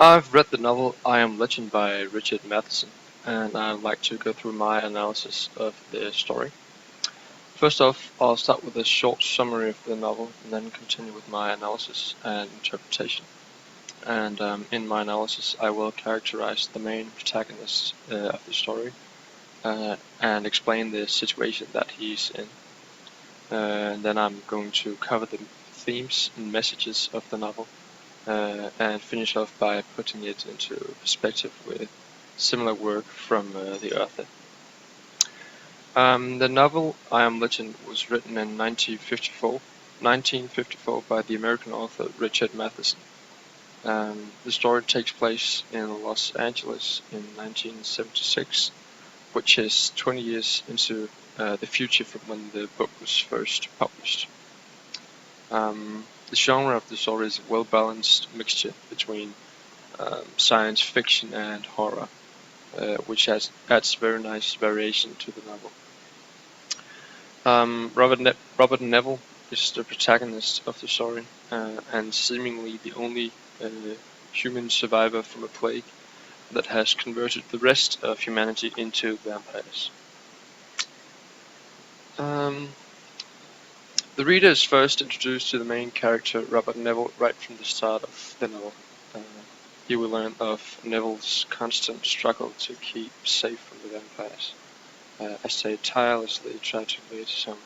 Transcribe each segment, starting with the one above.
I've read the novel I Am Legend by Richard Matheson, and I'd like to go through my analysis of the story. First off, I'll start with a short summary of the novel and then continue with my analysis and interpretation. And in my analysis, I will characterize the main protagonist of the story and explain the situation that he's in. And then I'm going to cover the themes and messages of the novel and finish off by putting it into perspective with similar work from the author. The novel I Am Legend was written in 1954 by the American author Richard Matheson. The story takes place in Los Angeles in 1976, which is 20 years into the future from when the book was first published. The genre of the story is a well-balanced mixture between science fiction and horror, which adds very nice variation to the novel. Robert Neville is the protagonist of the story, and seemingly the only human survivor from a plague that has converted the rest of humanity into vampires. The reader is first introduced to the main character, Robert Neville, right from the start of the novel. You will learn of Neville's constant struggle to keep safe from the vampires, as they tirelessly try to invade his home.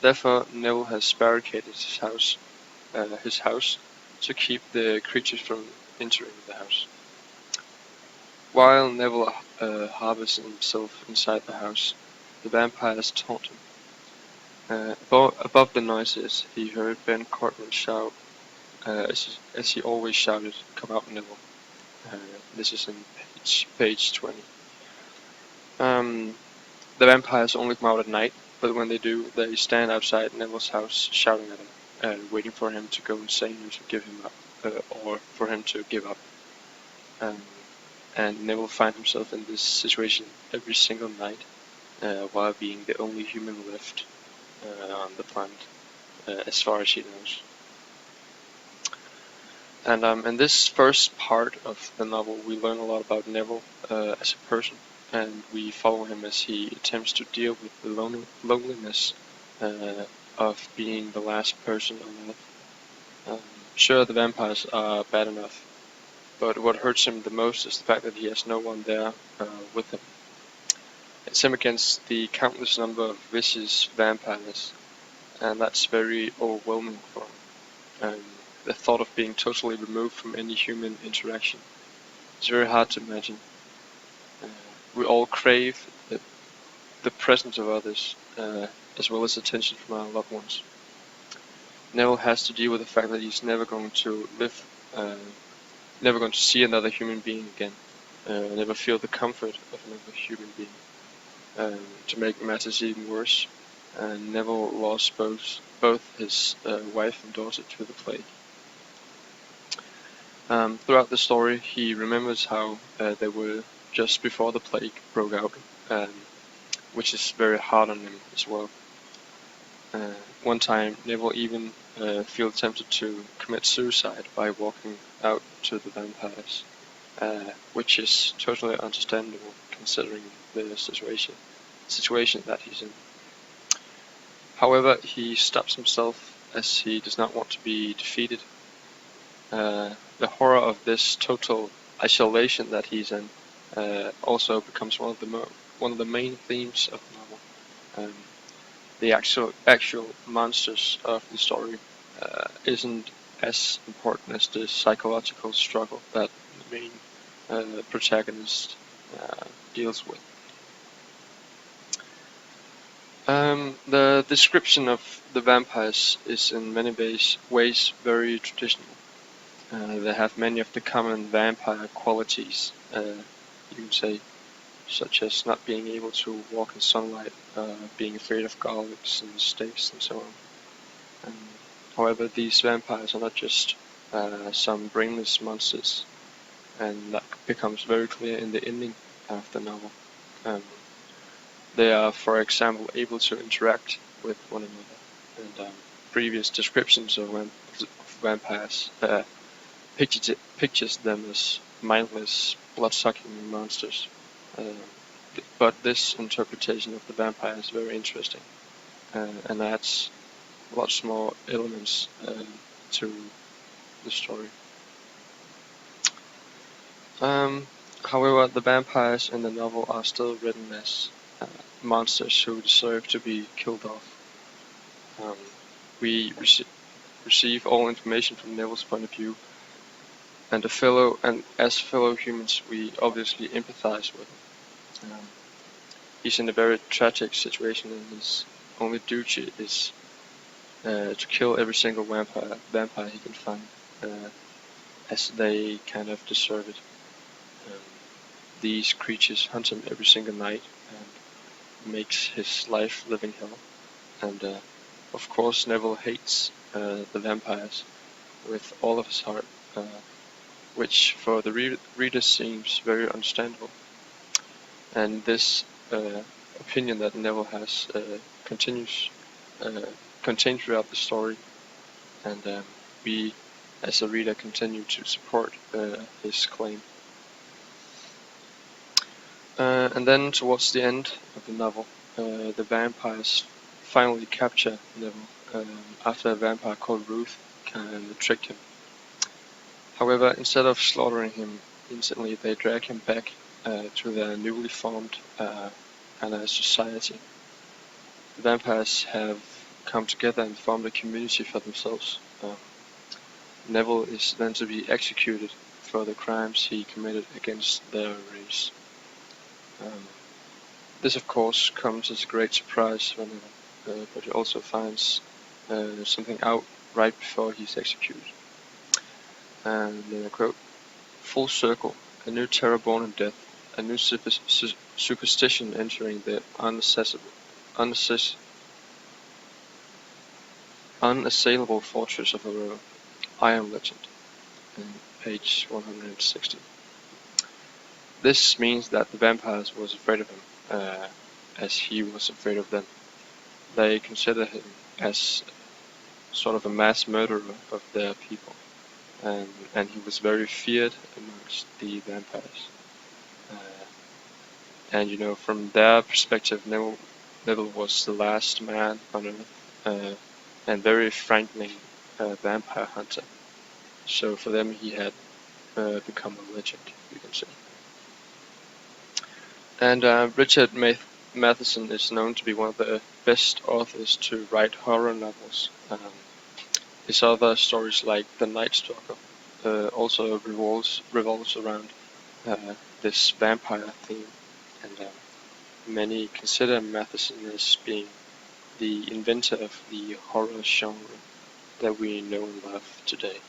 Therefore, Neville has barricaded his house to keep the creatures from entering the house. While Neville harbors himself inside the house, the vampires taunt him. Above the noises, he heard Ben Cortlandt shout, as he always shouted, "Come out, Neville." This is in page 20. The vampires only come out at night, but when they do, they stand outside Neville's house shouting at him, waiting for him to go insane and to give him up, or for him to give up. And Neville finds himself in this situation every single night, while being the only human left on the planet, as far as he knows. And in this first part of the novel, we learn a lot about Neville as a person, and we follow him as he attempts to deal with the loneliness of being the last person on Earth. Sure, the vampires are bad enough, but what hurts him the most is the fact that he has no one there with him. It's him against the countless number of vicious vampires, and that's very overwhelming for him. The thought of being totally removed from any human interaction is very hard to imagine. We all crave the presence of others, as well as attention from our loved ones. Neville has to deal with the fact that he's never going to never going to see another human being again, never feel the comfort of another human being. To make matters even worse, Neville lost both his wife and daughter to the plague. Throughout the story, he remembers how they were just before the plague broke out, which is very hard on him as well. One time, Neville even feels tempted to commit suicide by walking out to the vampires, which is totally understandable considering the situation that he's in. However, he stops himself as he does not want to be defeated. The horror of this total isolation that he's in also becomes one of the main themes of the novel. The actual monsters of the story isn't as important as the psychological struggle that the main protagonist deals with. The description of the vampires is in many ways very traditional. They have many of the common vampire qualities, you can say, such as not being able to walk in sunlight, being afraid of garlics and snakes and so on. However, these vampires are not just some brainless monsters, and that becomes very clear in the ending of the novel. They are, for example, able to interact with one another, and previous descriptions of vampires pictures them as mindless, blood-sucking monsters. But this interpretation of the vampire is very interesting and adds lots more elements to the story. However, the vampires in the novel are still written as monsters who deserve to be killed off. We receive all information from Neville's point of view, and as fellow humans, we obviously empathize with him. He's in a very tragic situation, and his only duty is to kill every single vampire he can find, as they kind of deserve it. These creatures hunt him every single night and makes his life living hell. And of course, Neville hates the vampires with all of his heart, which for the reader seems very understandable. And this opinion that Neville has continues contained throughout the story, and we, as a reader, continue to support his claim. And then towards the end of the novel, the vampires finally capture Neville after a vampire called Ruth tricked him. However, instead of slaughtering him instantly, they drag him back to their newly formed kind of society. The vampires have come together and formed a community for themselves. Neville is then to be executed for the crimes he committed against their race. This of course comes as a great surprise for Neville, but he also finds something out right before he's executed. And then I quote, "Full circle, a new terror born in death, a new superstition entering the unassailable fortress of Aurora. I am legend." In page 160. This means that the vampires was afraid of him, as he was afraid of them. They consider him as sort of a mass murderer of their people, and he was very feared amongst the vampires. And you know, from their perspective, Neville was the last man on Earth, and very frightening vampire hunter. So for them, he had become a legend, you can say. And Richard Matheson is known to be one of the best authors to write horror novels. His other stories, like The Night Stalker, also revolves around this vampire theme, and many consider Matheson as being the inventor of the horror genre that we know and love today.